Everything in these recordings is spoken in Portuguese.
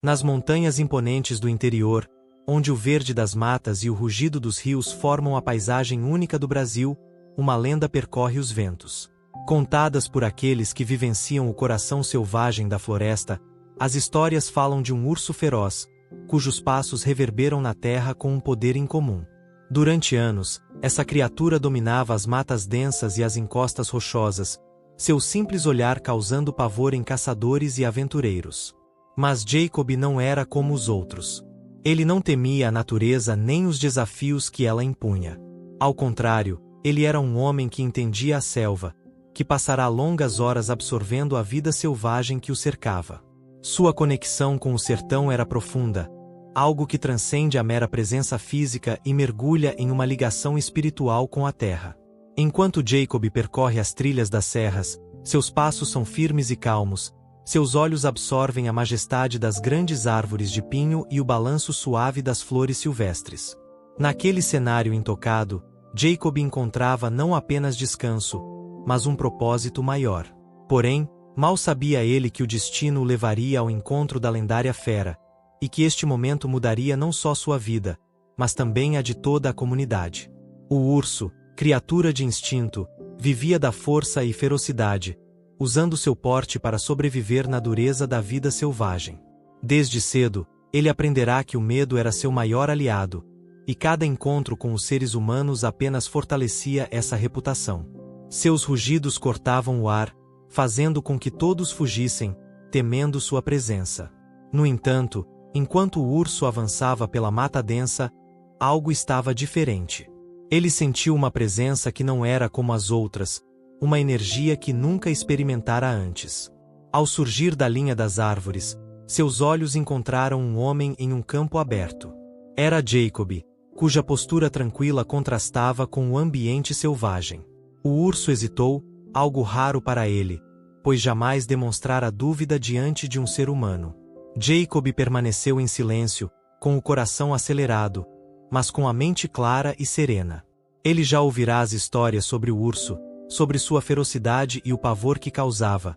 Nas montanhas imponentes do interior, onde o verde das matas e o rugido dos rios formam a paisagem única do Brasil, uma lenda percorre os ventos. Contadas por aqueles que vivenciam o coração selvagem da floresta, as histórias falam de um urso feroz, cujos passos reverberam na terra com um poder incomum. Durante anos, essa criatura dominava as matas densas e as encostas rochosas, seu simples olhar causando pavor em caçadores e aventureiros. Mas Jacob não era como os outros. Ele não temia a natureza nem os desafios que ela impunha. Ao contrário, ele era um homem que entendia a selva, que passará longas horas absorvendo a vida selvagem que o cercava. Sua conexão com o sertão era profunda, algo que transcende a mera presença física e mergulha em uma ligação espiritual com a terra. Enquanto Jacob percorre as trilhas das serras, seus passos são firmes e calmos, seus olhos absorvem a majestade das grandes árvores de pinho e o balanço suave das flores silvestres. Naquele cenário intocado, Jacob encontrava não apenas descanso, mas um propósito maior. Porém, mal sabia ele que o destino o levaria ao encontro da lendária fera, e que este momento mudaria não só sua vida, mas também a de toda a comunidade. O urso, criatura de instinto, vivia da força e ferocidade, usando seu porte para sobreviver na dureza da vida selvagem. Desde cedo, ele aprenderá que o medo era seu maior aliado, e cada encontro com os seres humanos apenas fortalecia essa reputação. Seus rugidos cortavam o ar, fazendo com que todos fugissem, temendo sua presença. No entanto, enquanto o urso avançava pela mata densa, algo estava diferente. Ele sentiu uma presença que não era como as outras, uma energia que nunca experimentara antes. Ao surgir da linha das árvores, seus olhos encontraram um homem em um campo aberto. Era Jacob, cuja postura tranquila contrastava com o ambiente selvagem. O urso hesitou, algo raro para ele, pois jamais demonstrara dúvida diante de um ser humano. Jacob permaneceu em silêncio, com o coração acelerado, mas com a mente clara e serena. Ele já ouvirá as histórias sobre o urso, sobre sua ferocidade e o pavor que causava,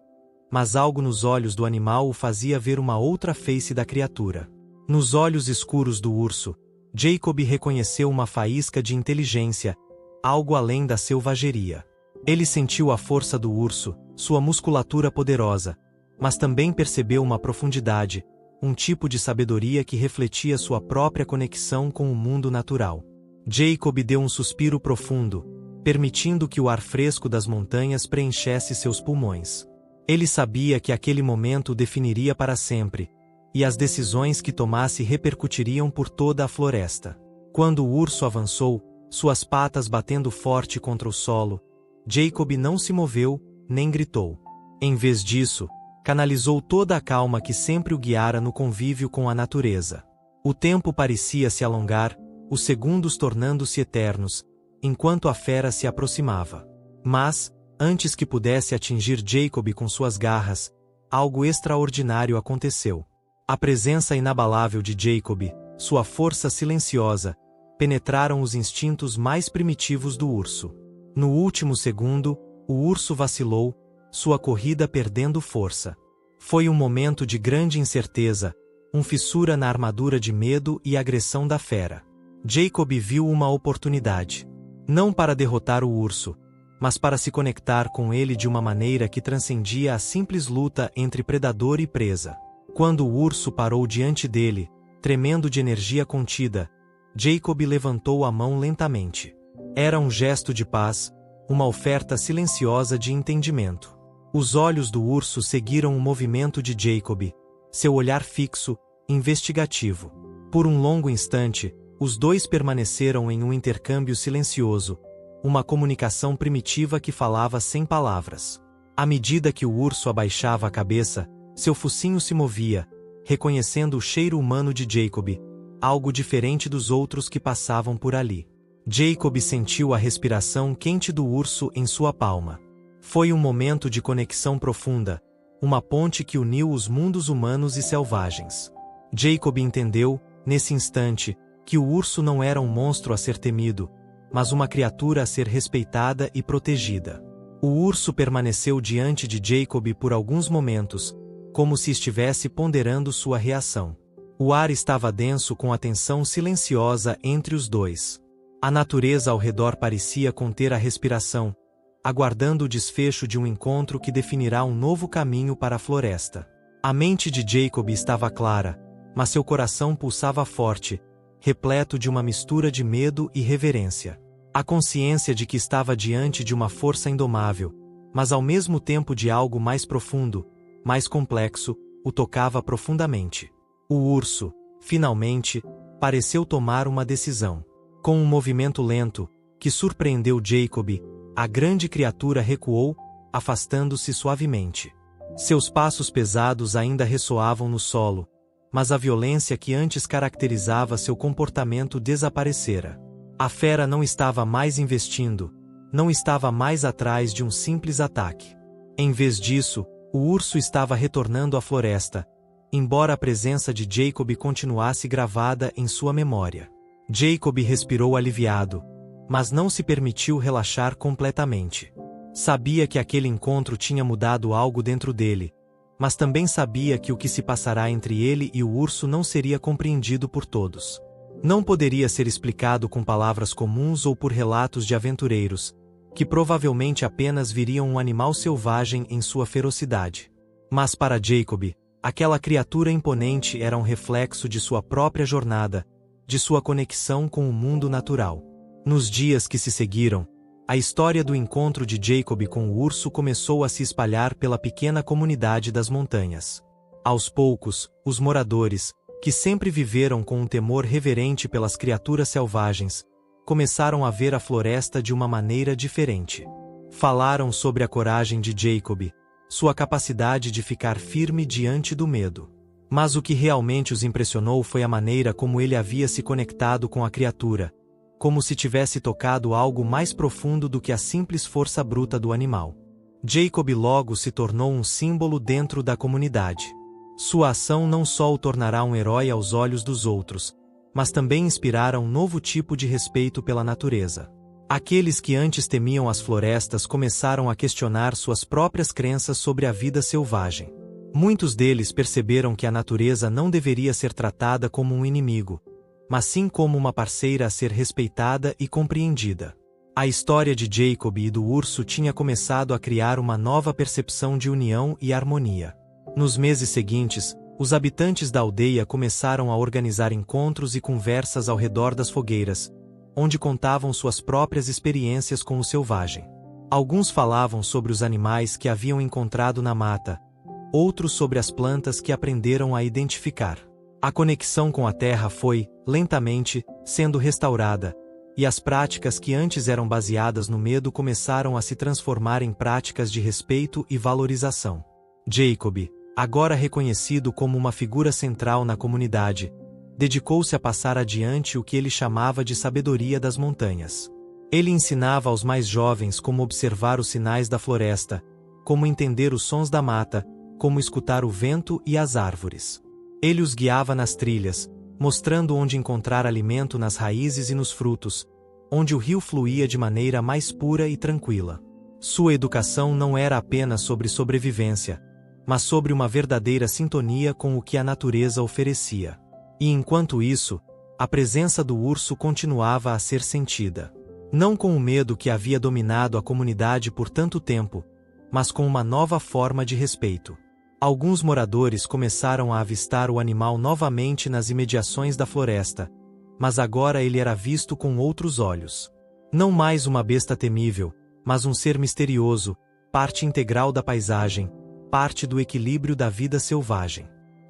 mas algo nos olhos do animal o fazia ver uma outra face da criatura. Nos olhos escuros do urso, Jacob reconheceu uma faísca de inteligência, algo além da selvageria. Ele sentiu a força do urso, sua musculatura poderosa, mas também percebeu uma profundidade, um tipo de sabedoria que refletia sua própria conexão com o mundo natural. Jacob deu um suspiro profundo, permitindo que o ar fresco das montanhas preenchesse seus pulmões. Ele sabia que aquele momento o definiria para sempre, e as decisões que tomasse repercutiriam por toda a floresta. Quando o urso avançou, suas patas batendo forte contra o solo, Jacob não se moveu, nem gritou. Em vez disso, canalizou toda a calma que sempre o guiara no convívio com a natureza. O tempo parecia se alongar, os segundos tornando-se eternos, enquanto a fera se aproximava. Mas, antes que pudesse atingir Jacob com suas garras, algo extraordinário aconteceu. A presença inabalável de Jacob, sua força silenciosa, penetraram os instintos mais primitivos do urso. No último segundo, o urso vacilou, sua corrida perdendo força. Foi um momento de grande incerteza, fissura na armadura de medo e agressão da fera. Jacob viu uma oportunidade. Não para derrotar o urso, mas para se conectar com ele de uma maneira que transcendia a simples luta entre predador e presa. Quando o urso parou diante dele, tremendo de energia contida, Jacob levantou a mão lentamente. Era um gesto de paz, uma oferta silenciosa de entendimento. Os olhos do urso seguiram o movimento de Jacob, seu olhar fixo, investigativo. Por um longo instante, os dois permaneceram em um intercâmbio silencioso, uma comunicação primitiva que falava sem palavras. À medida que o urso abaixava a cabeça, seu focinho se movia, reconhecendo o cheiro humano de Jacob, algo diferente dos outros que passavam por ali. Jacob sentiu a respiração quente do urso em sua palma. Foi um momento de conexão profunda, uma ponte que uniu os mundos humanos e selvagens. Jacob entendeu, nesse instante, que o urso não era um monstro a ser temido, mas uma criatura a ser respeitada e protegida. O urso permaneceu diante de Jacob por alguns momentos, como se estivesse ponderando sua reação. O ar estava denso com a tensão silenciosa entre os dois. A natureza ao redor parecia conter a respiração, aguardando o desfecho de um encontro que definirá um novo caminho para a floresta. A mente de Jacob estava clara, mas seu coração pulsava forte, repleto de uma mistura de medo e reverência. A consciência de que estava diante de uma força indomável, mas ao mesmo tempo de algo mais profundo, mais complexo, o tocava profundamente. O urso, finalmente, pareceu tomar uma decisão. Com um movimento lento, que surpreendeu Jacob, a grande criatura recuou, afastando-se suavemente. Seus passos pesados ainda ressoavam no solo, mas a violência que antes caracterizava seu comportamento desaparecera. A fera não estava mais investindo, não estava mais atrás de um simples ataque. Em vez disso, o urso estava retornando à floresta, embora a presença de Jacob continuasse gravada em sua memória. Jacob respirou aliviado, mas não se permitiu relaxar completamente. Sabia que aquele encontro tinha mudado algo dentro dele, mas também sabia que o que se passará entre ele e o urso não seria compreendido por todos. Não poderia ser explicado com palavras comuns ou por relatos de aventureiros, que provavelmente apenas viriam um animal selvagem em sua ferocidade. Mas para Jacob, aquela criatura imponente era um reflexo de sua própria jornada, de sua conexão com o mundo natural. Nos dias que se seguiram, a história do encontro de Jacob com o urso começou a se espalhar pela pequena comunidade das montanhas. Aos poucos, os moradores, que sempre viveram com um temor reverente pelas criaturas selvagens, começaram a ver a floresta de uma maneira diferente. Falaram sobre a coragem de Jacob, sua capacidade de ficar firme diante do medo. Mas o que realmente os impressionou foi a maneira como ele havia se conectado com a criatura, como se tivesse tocado algo mais profundo do que a simples força bruta do animal. Jacob logo se tornou um símbolo dentro da comunidade. Sua ação não só o tornará um herói aos olhos dos outros, mas também inspirará um novo tipo de respeito pela natureza. Aqueles que antes temiam as florestas começaram a questionar suas próprias crenças sobre a vida selvagem. Muitos deles perceberam que a natureza não deveria ser tratada como um inimigo, mas sim como uma parceira a ser respeitada e compreendida. A história de Jacob e do urso tinha começado a criar uma nova percepção de união e harmonia. Nos meses seguintes, os habitantes da aldeia começaram a organizar encontros e conversas ao redor das fogueiras, onde contavam suas próprias experiências com o selvagem. Alguns falavam sobre os animais que haviam encontrado na mata, outros sobre as plantas que aprenderam a identificar. A conexão com a terra foi, lentamente, sendo restaurada, e as práticas que antes eram baseadas no medo começaram a se transformar em práticas de respeito e valorização. Jacob, agora reconhecido como uma figura central na comunidade, dedicou-se a passar adiante o que ele chamava de sabedoria das montanhas. Ele ensinava aos mais jovens como observar os sinais da floresta, como entender os sons da mata, como escutar o vento e as árvores. Ele os guiava nas trilhas, mostrando onde encontrar alimento nas raízes e nos frutos, onde o rio fluía de maneira mais pura e tranquila. Sua educação não era apenas sobre sobrevivência, mas sobre uma verdadeira sintonia com o que a natureza oferecia. E enquanto isso, a presença do urso continuava a ser sentida. Não com o medo que havia dominado a comunidade por tanto tempo, mas com uma nova forma de respeito. Alguns moradores começaram a avistar o animal novamente nas imediações da floresta, mas agora ele era visto com outros olhos. Não mais uma besta temível, mas um ser misterioso, parte integral da paisagem, parte do equilíbrio da vida selvagem.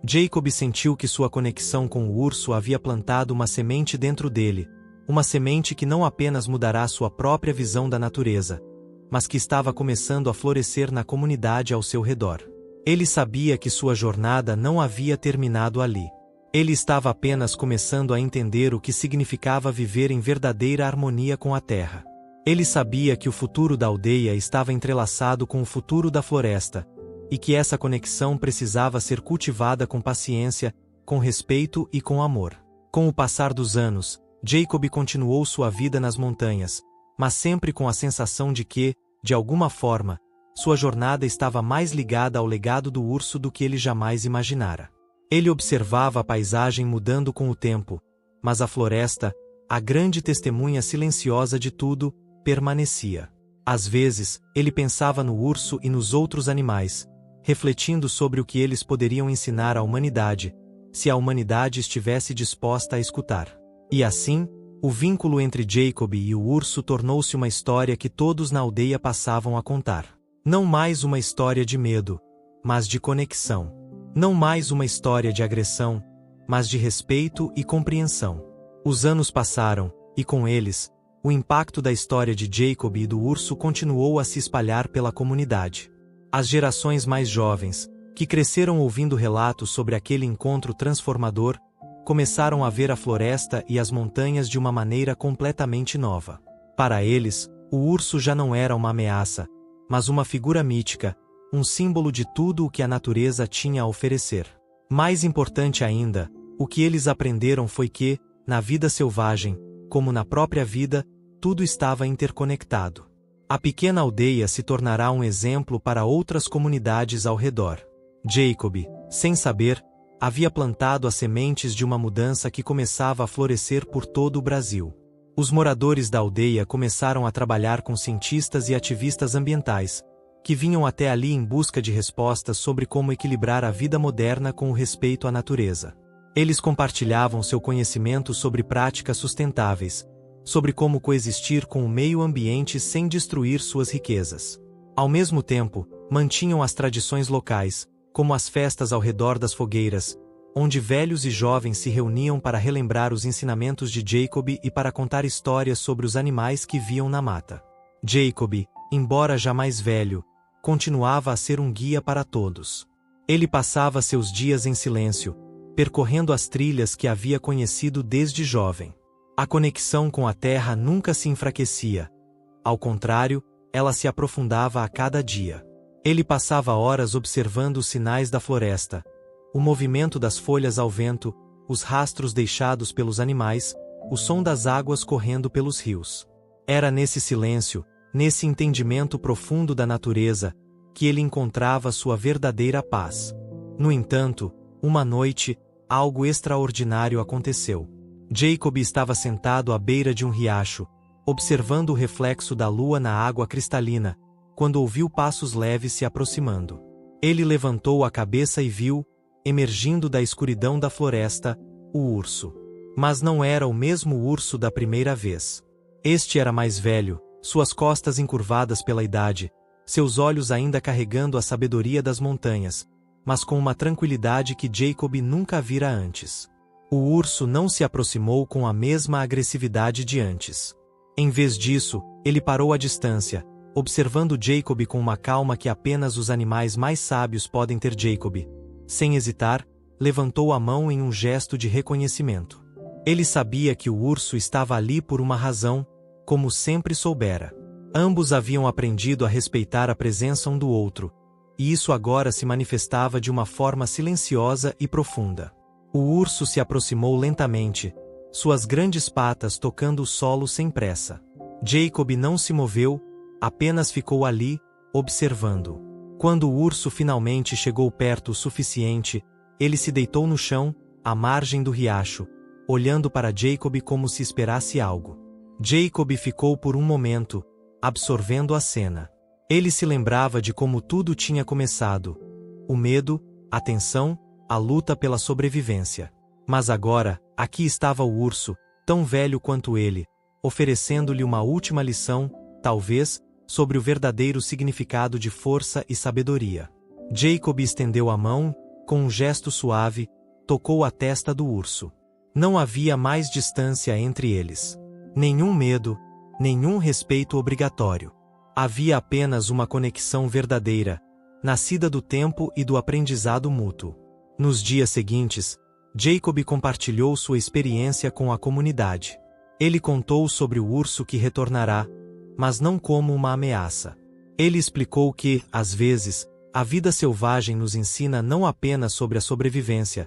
Jacob sentiu que sua conexão com o urso havia plantado uma semente dentro dele, uma semente que não apenas mudará sua própria visão da natureza, mas que estava começando a florescer na comunidade ao seu redor. Ele sabia que sua jornada não havia terminado ali. Ele estava apenas começando a entender o que significava viver em verdadeira harmonia com a terra. Ele sabia que o futuro da aldeia estava entrelaçado com o futuro da floresta, e que essa conexão precisava ser cultivada com paciência, com respeito e com amor. Com o passar dos anos, Jacob continuou sua vida nas montanhas, mas sempre com a sensação de que, de alguma forma, sua jornada estava mais ligada ao legado do urso do que ele jamais imaginara. Ele observava a paisagem mudando com o tempo, mas a floresta, a grande testemunha silenciosa de tudo, permanecia. Às vezes, ele pensava no urso e nos outros animais, refletindo sobre o que eles poderiam ensinar à humanidade, se a humanidade estivesse disposta a escutar. E assim, o vínculo entre Jacob e o urso tornou-se uma história que todos na aldeia passavam a contar. Não mais uma história de medo, mas de conexão. Não mais uma história de agressão, mas de respeito e compreensão. Os anos passaram, e com eles, o impacto da história de Jacob e do urso continuou a se espalhar pela comunidade. As gerações mais jovens, que cresceram ouvindo relatos sobre aquele encontro transformador, começaram a ver a floresta e as montanhas de uma maneira completamente nova. Para eles, o urso já não era uma ameaça, mas uma figura mítica, um símbolo de tudo o que a natureza tinha a oferecer. Mais importante ainda, o que eles aprenderam foi que, na vida selvagem, como na própria vida, tudo estava interconectado. A pequena aldeia se tornará um exemplo para outras comunidades ao redor. Jacob, sem saber, havia plantado as sementes de uma mudança que começava a florescer por todo o Brasil. Os moradores da aldeia começaram a trabalhar com cientistas e ativistas ambientais, que vinham até ali em busca de respostas sobre como equilibrar a vida moderna com o respeito à natureza. Eles compartilhavam seu conhecimento sobre práticas sustentáveis, sobre como coexistir com o meio ambiente sem destruir suas riquezas. Ao mesmo tempo, mantinham as tradições locais, como as festas ao redor das fogueiras, onde velhos e jovens se reuniam para relembrar os ensinamentos de Jacob e para contar histórias sobre os animais que viam na mata. Jacob, embora já mais velho, continuava a ser um guia para todos. Ele passava seus dias em silêncio, percorrendo as trilhas que havia conhecido desde jovem. A conexão com a terra nunca se enfraquecia. Ao contrário, ela se aprofundava a cada dia. Ele passava horas observando os sinais da floresta, o movimento das folhas ao vento, os rastros deixados pelos animais, o som das águas correndo pelos rios. Era nesse silêncio, nesse entendimento profundo da natureza, que ele encontrava sua verdadeira paz. No entanto, uma noite, algo extraordinário aconteceu. Jacob estava sentado à beira de um riacho, observando o reflexo da lua na água cristalina, quando ouviu passos leves se aproximando. Ele levantou a cabeça e viu, emergindo da escuridão da floresta, o urso. Mas não era o mesmo urso da primeira vez. Este era mais velho, suas costas encurvadas pela idade, seus olhos ainda carregando a sabedoria das montanhas, mas com uma tranquilidade que Jacob nunca vira antes. O urso não se aproximou com a mesma agressividade de antes. Em vez disso, ele parou à distância, observando Jacob com uma calma que apenas os animais mais sábios podem ter. Jacob, sem hesitar, levantou a mão em um gesto de reconhecimento. Ele sabia que o urso estava ali por uma razão, como sempre soubera. Ambos haviam aprendido a respeitar a presença um do outro, e isso agora se manifestava de uma forma silenciosa e profunda. O urso se aproximou lentamente, suas grandes patas tocando o solo sem pressa. Jacob não se moveu, apenas ficou ali, observando. Quando o urso finalmente chegou perto o suficiente, ele se deitou no chão, à margem do riacho, olhando para Jacob como se esperasse algo. Jacob ficou por um momento, absorvendo a cena. Ele se lembrava de como tudo tinha começado: o medo, a tensão, a luta pela sobrevivência. Mas agora, aqui estava o urso, tão velho quanto ele, oferecendo-lhe uma última lição, talvez, sobre o verdadeiro significado de força e sabedoria. Jacob estendeu a mão, com um gesto suave, tocou a testa do urso. Não havia mais distância entre eles. Nenhum medo, nenhum respeito obrigatório. Havia apenas uma conexão verdadeira, nascida do tempo e do aprendizado mútuo. Nos dias seguintes, Jacob compartilhou sua experiência com a comunidade. Ele contou sobre o urso que retornará, mas não como uma ameaça. Ele explicou que, às vezes, a vida selvagem nos ensina não apenas sobre a sobrevivência,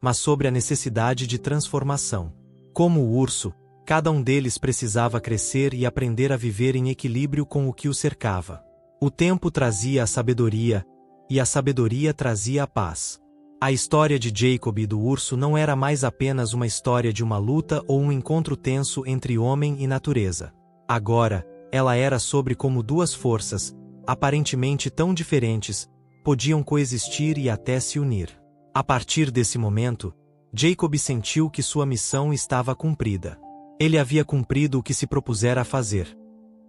mas sobre a necessidade de transformação. Como o urso, cada um deles precisava crescer e aprender a viver em equilíbrio com o que o cercava. O tempo trazia a sabedoria, e a sabedoria trazia a paz. A história de Jacob e do urso não era mais apenas uma história de uma luta ou um encontro tenso entre homem e natureza. Agora, ela era sobre como duas forças, aparentemente tão diferentes, podiam coexistir e até se unir. A partir desse momento, Jacob sentiu que sua missão estava cumprida. Ele havia cumprido o que se propusera a fazer: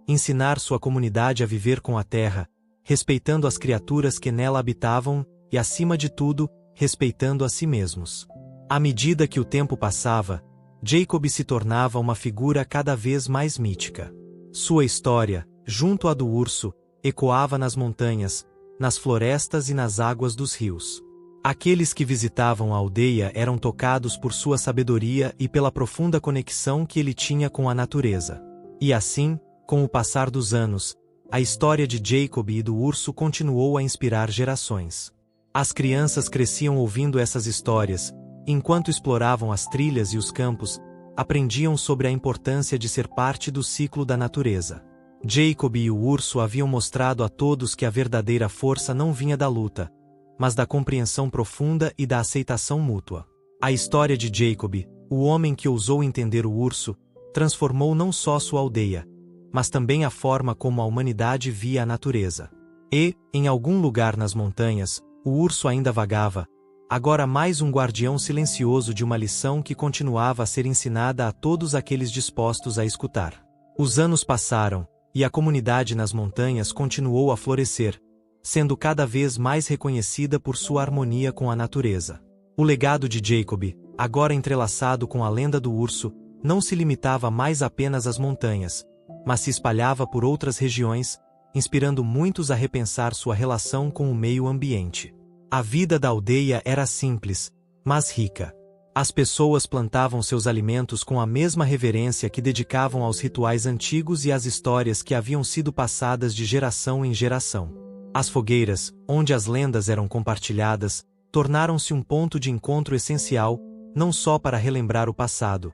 ensinar sua comunidade a viver com a terra, respeitando as criaturas que nela habitavam e, acima de tudo, respeitando a si mesmos. À medida que o tempo passava, Jacob se tornava uma figura cada vez mais mítica. Sua história, junto à do urso, ecoava nas montanhas, nas florestas e nas águas dos rios. Aqueles que visitavam a aldeia eram tocados por sua sabedoria e pela profunda conexão que ele tinha com a natureza. E assim, com o passar dos anos, a história de Jacob e do urso continuou a inspirar gerações. As crianças cresciam ouvindo essas histórias, enquanto exploravam as trilhas e os campos, aprendiam sobre a importância de ser parte do ciclo da natureza. Jacob e o urso haviam mostrado a todos que a verdadeira força não vinha da luta, mas da compreensão profunda e da aceitação mútua. A história de Jacob, o homem que ousou entender o urso, transformou não só sua aldeia, mas também a forma como a humanidade via a natureza. E, em algum lugar nas montanhas, o urso ainda vagava, agora mais um guardião silencioso de uma lição que continuava a ser ensinada a todos aqueles dispostos a escutar. Os anos passaram, e a comunidade nas montanhas continuou a florescer, sendo cada vez mais reconhecida por sua harmonia com a natureza. O legado de Jacob, agora entrelaçado com a lenda do urso, não se limitava mais apenas às montanhas, mas se espalhava por outras regiões, inspirando muitos a repensar sua relação com o meio ambiente. A vida da aldeia era simples, mas rica. As pessoas plantavam seus alimentos com a mesma reverência que dedicavam aos rituais antigos e às histórias que haviam sido passadas de geração em geração. As fogueiras, onde as lendas eram compartilhadas, tornaram-se um ponto de encontro essencial, não só para relembrar o passado,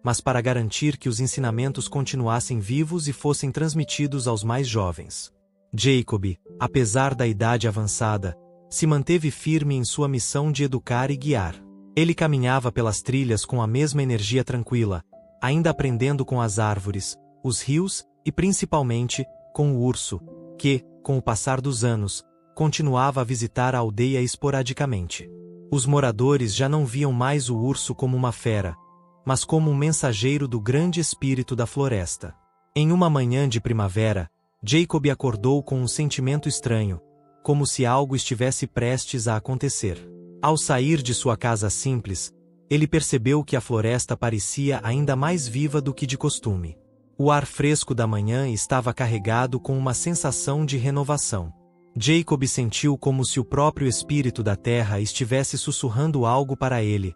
mas para garantir que os ensinamentos continuassem vivos e fossem transmitidos aos mais jovens. Jacob, apesar da idade avançada, se manteve firme em sua missão de educar e guiar. Ele caminhava pelas trilhas com a mesma energia tranquila, ainda aprendendo com as árvores, os rios e principalmente com o urso, que, com o passar dos anos, continuava a visitar a aldeia esporadicamente. Os moradores já não viam mais o urso como uma fera, mas como um mensageiro do grande espírito da floresta. Em uma manhã de primavera, Jacob acordou com um sentimento estranho, como se algo estivesse prestes a acontecer. Ao sair de sua casa simples, ele percebeu que a floresta parecia ainda mais viva do que de costume. O ar fresco da manhã estava carregado com uma sensação de renovação. Jacob sentiu como se o próprio espírito da terra estivesse sussurrando algo para ele,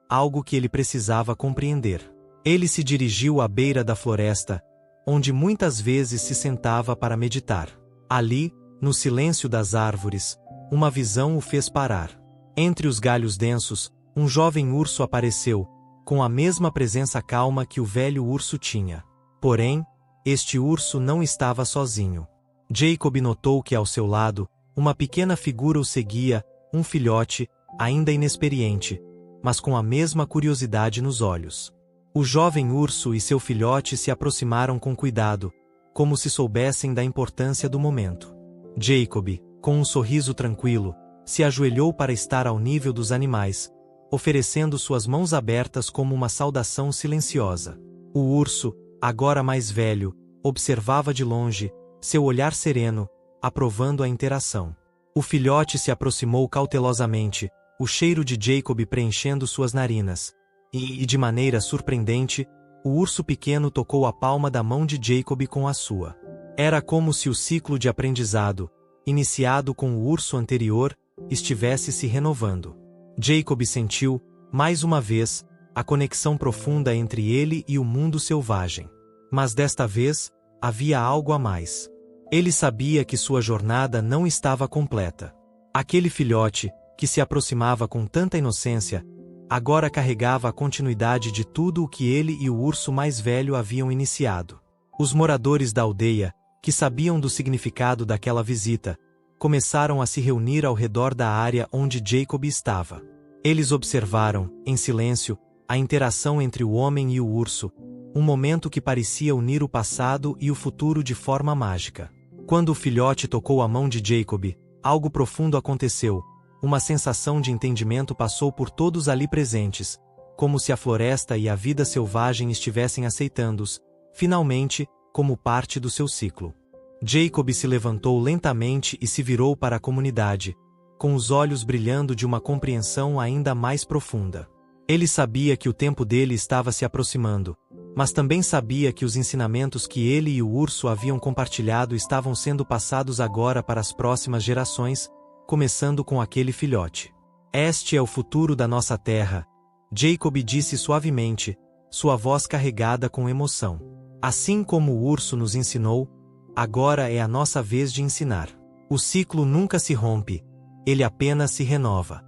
algo que ele precisava compreender. Ele se dirigiu à beira da floresta, onde muitas vezes se sentava para meditar. Ali, no silêncio das árvores, uma visão o fez parar. Entre os galhos densos, um jovem urso apareceu, com a mesma presença calma que o velho urso tinha. Porém, este urso não estava sozinho. Jacob notou que ao seu lado, uma pequena figura o seguia, um filhote, ainda inexperiente, mas com a mesma curiosidade nos olhos. O jovem urso e seu filhote se aproximaram com cuidado, como se soubessem da importância do momento. Jacob, com um sorriso tranquilo, se ajoelhou para estar ao nível dos animais, oferecendo suas mãos abertas como uma saudação silenciosa. O urso, agora mais velho, observava de longe, seu olhar sereno, aprovando a interação. O filhote se aproximou cautelosamente, o cheiro de Jacob preenchendo suas narinas. E, de maneira surpreendente, o urso pequeno tocou a palma da mão de Jacob com a sua. Era como se o ciclo de aprendizado, iniciado com o urso anterior, estivesse se renovando. Jacob sentiu, mais uma vez, a conexão profunda entre ele e o mundo selvagem. Mas desta vez, havia algo a mais. Ele sabia que sua jornada não estava completa. Aquele filhote, que se aproximava com tanta inocência, agora carregava a continuidade de tudo o que ele e o urso mais velho haviam iniciado. Os moradores da aldeia, que sabiam do significado daquela visita, começaram a se reunir ao redor da área onde Jacob estava. Eles observaram, em silêncio, a interação entre o homem e o urso, um momento que parecia unir o passado e o futuro de forma mágica. Quando o filhote tocou a mão de Jacob, algo profundo aconteceu. Uma sensação de entendimento passou por todos ali presentes, como se a floresta e a vida selvagem estivessem aceitando-os, finalmente, como parte do seu ciclo. Jacob se levantou lentamente e se virou para a comunidade, com os olhos brilhando de uma compreensão ainda mais profunda. Ele sabia que o tempo dele estava se aproximando, mas também sabia que os ensinamentos que ele e o urso haviam compartilhado estavam sendo passados agora para as próximas gerações, começando com aquele filhote. Este é o futuro da nossa terra, Jacob disse suavemente, sua voz carregada com emoção. Assim como o urso nos ensinou, agora é a nossa vez de ensinar. O ciclo nunca se rompe, ele apenas se renova.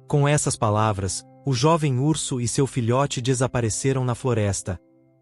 Com essas palavras, o jovem urso e seu filhote desapareceram na floresta,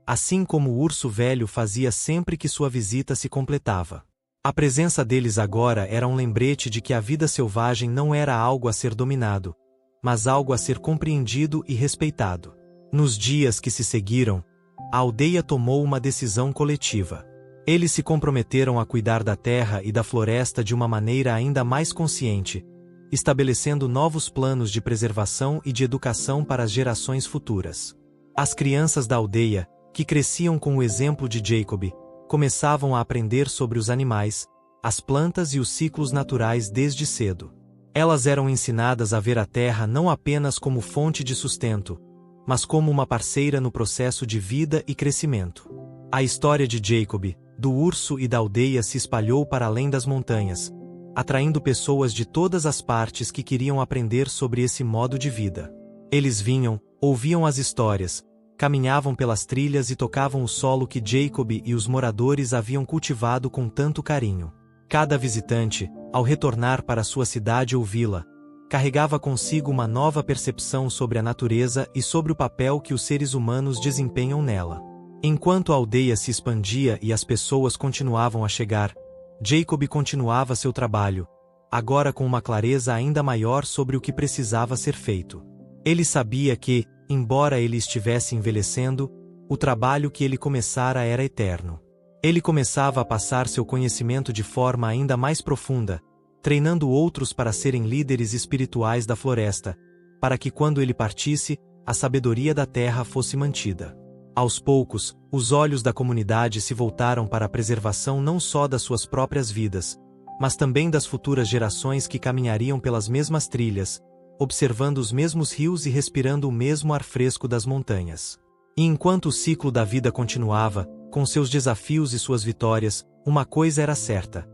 assim como o urso velho fazia sempre que sua visita se completava. A presença deles agora era um lembrete de que a vida selvagem não era algo a ser dominado, mas algo a ser compreendido e respeitado. Nos dias que se seguiram, a aldeia tomou uma decisão coletiva. Eles se comprometeram a cuidar da terra e da floresta de uma maneira ainda mais consciente, estabelecendo novos planos de preservação e de educação para as gerações futuras. As crianças da aldeia, que cresciam com o exemplo de Jacob, começavam a aprender sobre os animais, as plantas e os ciclos naturais desde cedo. Elas eram ensinadas a ver a terra não apenas como fonte de sustento, mas como uma parceira no processo de vida e crescimento. A história de Jacob, do urso e da aldeia se espalhou para além das montanhas, atraindo pessoas de todas as partes que queriam aprender sobre esse modo de vida. Eles vinham, ouviam as histórias, caminhavam pelas trilhas e tocavam o solo que Jacob e os moradores haviam cultivado com tanto carinho. Cada visitante, ao retornar para sua cidade ou vila, carregava consigo uma nova percepção sobre a natureza e sobre o papel que os seres humanos desempenham nela. Enquanto a aldeia se expandia e as pessoas continuavam a chegar, Jacob continuava seu trabalho, agora com uma clareza ainda maior sobre o que precisava ser feito. Ele sabia que, embora ele estivesse envelhecendo, o trabalho que ele começara era eterno. Ele começava a passar seu conhecimento de forma ainda mais profunda, treinando outros para serem líderes espirituais da floresta, para que quando ele partisse, a sabedoria da terra fosse mantida. Aos poucos, os olhos da comunidade se voltaram para a preservação não só das suas próprias vidas, mas também das futuras gerações que caminhariam pelas mesmas trilhas, observando os mesmos rios e respirando o mesmo ar fresco das montanhas. E enquanto o ciclo da vida continuava, com seus desafios e suas vitórias, uma coisa era certa.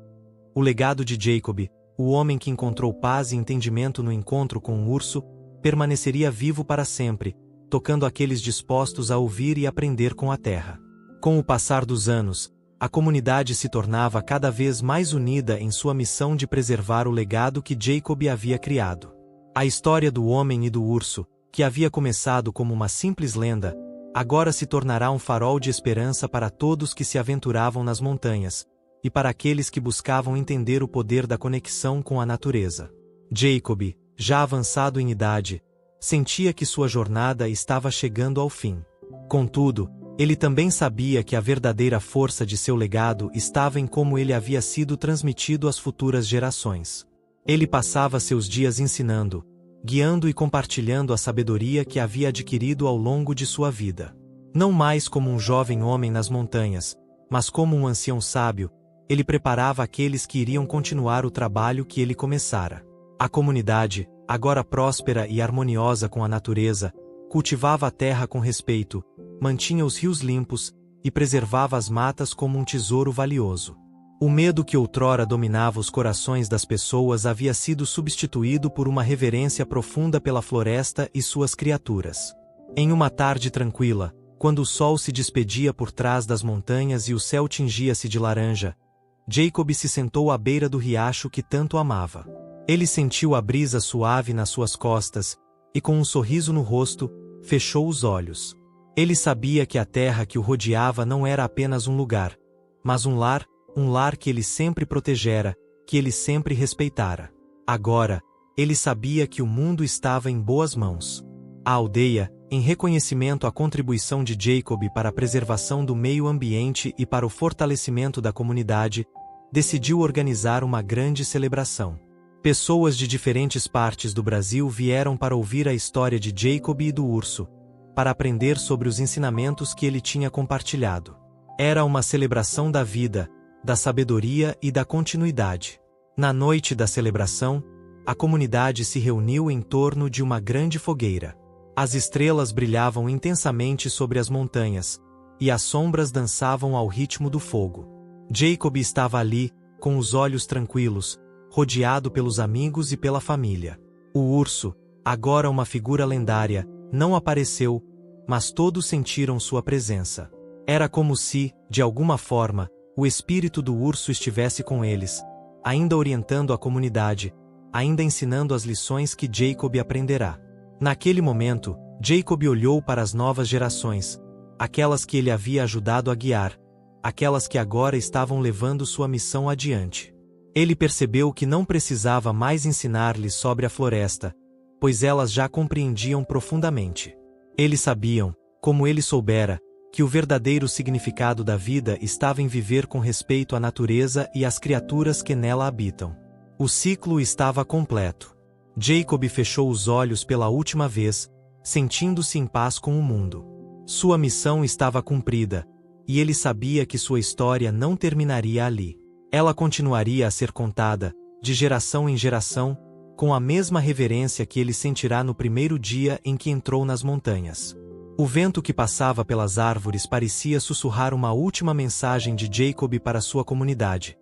O legado de Jacob, o homem que encontrou paz e entendimento no encontro com o urso, permaneceria vivo para sempre, tocando aqueles dispostos a ouvir e aprender com a terra. Com o passar dos anos, a comunidade se tornava cada vez mais unida em sua missão de preservar o legado que Jacob havia criado. A história do homem e do urso, que havia começado como uma simples lenda, agora se tornará um farol de esperança para todos que se aventuravam nas montanhas, e para aqueles que buscavam entender o poder da conexão com a natureza. Jacob, já avançado em idade, sentia que sua jornada estava chegando ao fim. Contudo, ele também sabia que a verdadeira força de seu legado estava em como ele havia sido transmitido às futuras gerações. Ele passava seus dias ensinando, guiando e compartilhando a sabedoria que havia adquirido ao longo de sua vida. Não mais como um jovem homem nas montanhas, mas como um ancião sábio, ele preparava aqueles que iriam continuar o trabalho que ele começara. A comunidade, agora próspera e harmoniosa com a natureza, cultivava a terra com respeito, mantinha os rios limpos e preservava as matas como um tesouro valioso. O medo que outrora dominava os corações das pessoas havia sido substituído por uma reverência profunda pela floresta e suas criaturas. Em uma tarde tranquila, quando o sol se despedia por trás das montanhas e o céu tingia-se de laranja, Jacob se sentou à beira do riacho que tanto amava. Ele sentiu a brisa suave nas suas costas, e com um sorriso no rosto, fechou os olhos. Ele sabia que a terra que o rodeava não era apenas um lugar, mas um lar, um lar que ele sempre protegera, que ele sempre respeitara. Agora, ele sabia que o mundo estava em boas mãos. A aldeia, em reconhecimento à contribuição de Jacob para a preservação do meio ambiente e para o fortalecimento da comunidade, decidiu organizar uma grande celebração. Pessoas de diferentes partes do Brasil vieram para ouvir a história de Jacob e do urso, para aprender sobre os ensinamentos que ele tinha compartilhado. Era uma celebração da vida, da sabedoria e da continuidade. Na noite da celebração, a comunidade se reuniu em torno de uma grande fogueira. As estrelas brilhavam intensamente sobre as montanhas, e as sombras dançavam ao ritmo do fogo. Jacob estava ali, com os olhos tranquilos, rodeado pelos amigos e pela família. O urso, agora uma figura lendária, não apareceu, mas todos sentiram sua presença. Era como se, de alguma forma, o espírito do urso estivesse com eles, ainda orientando a comunidade, ainda ensinando as lições que Jacob aprenderá. Naquele momento, Jacob olhou para as novas gerações, aquelas que ele havia ajudado a guiar, aquelas que agora estavam levando sua missão adiante. Ele percebeu que não precisava mais ensinar-lhes sobre a floresta, pois elas já compreendiam profundamente. Eles sabiam, como ele soubera, que o verdadeiro significado da vida estava em viver com respeito à natureza e às criaturas que nela habitam. O ciclo estava completo. Jacob fechou os olhos pela última vez, sentindo-se em paz com o mundo. Sua missão estava cumprida, e ele sabia que sua história não terminaria ali. Ela continuaria a ser contada, de geração em geração, com a mesma reverência que ele sentirá no primeiro dia em que entrou nas montanhas. O vento que passava pelas árvores parecia sussurrar uma última mensagem de Jacob para sua comunidade.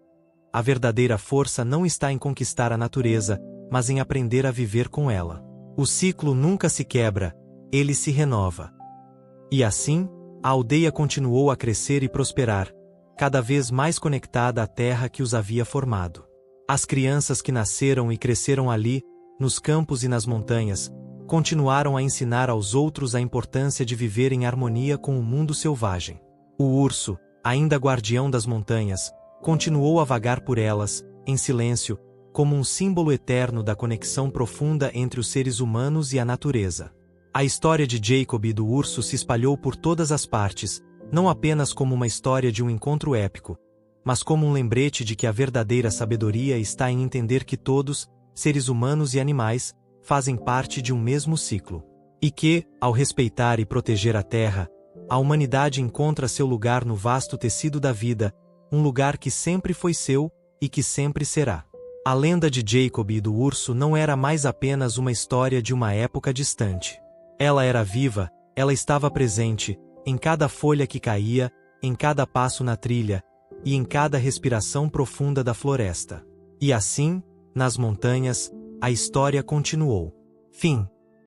A verdadeira força não está em conquistar a natureza, mas em aprender a viver com ela. O ciclo nunca se quebra, ele se renova. E assim, a aldeia continuou a crescer e prosperar, cada vez mais conectada à terra que os havia formado. As crianças que nasceram e cresceram ali, nos campos e nas montanhas, continuaram a ensinar aos outros a importância de viver em harmonia com o mundo selvagem. O urso, ainda guardião das montanhas, continuou a vagar por elas, em silêncio, como um símbolo eterno da conexão profunda entre os seres humanos e a natureza. A história de Jacob e do urso se espalhou por todas as partes, não apenas como uma história de um encontro épico, mas como um lembrete de que a verdadeira sabedoria está em entender que todos, seres humanos e animais, fazem parte de um mesmo ciclo. E que, ao respeitar e proteger a terra, a humanidade encontra seu lugar no vasto tecido da vida, um lugar que sempre foi seu e que sempre será. A lenda de Jacob e do urso não era mais apenas uma história de uma época distante. Ela era viva, ela estava presente, em cada folha que caía, em cada passo na trilha, e em cada respiração profunda da floresta. E assim, nas montanhas, a história continuou. Fim.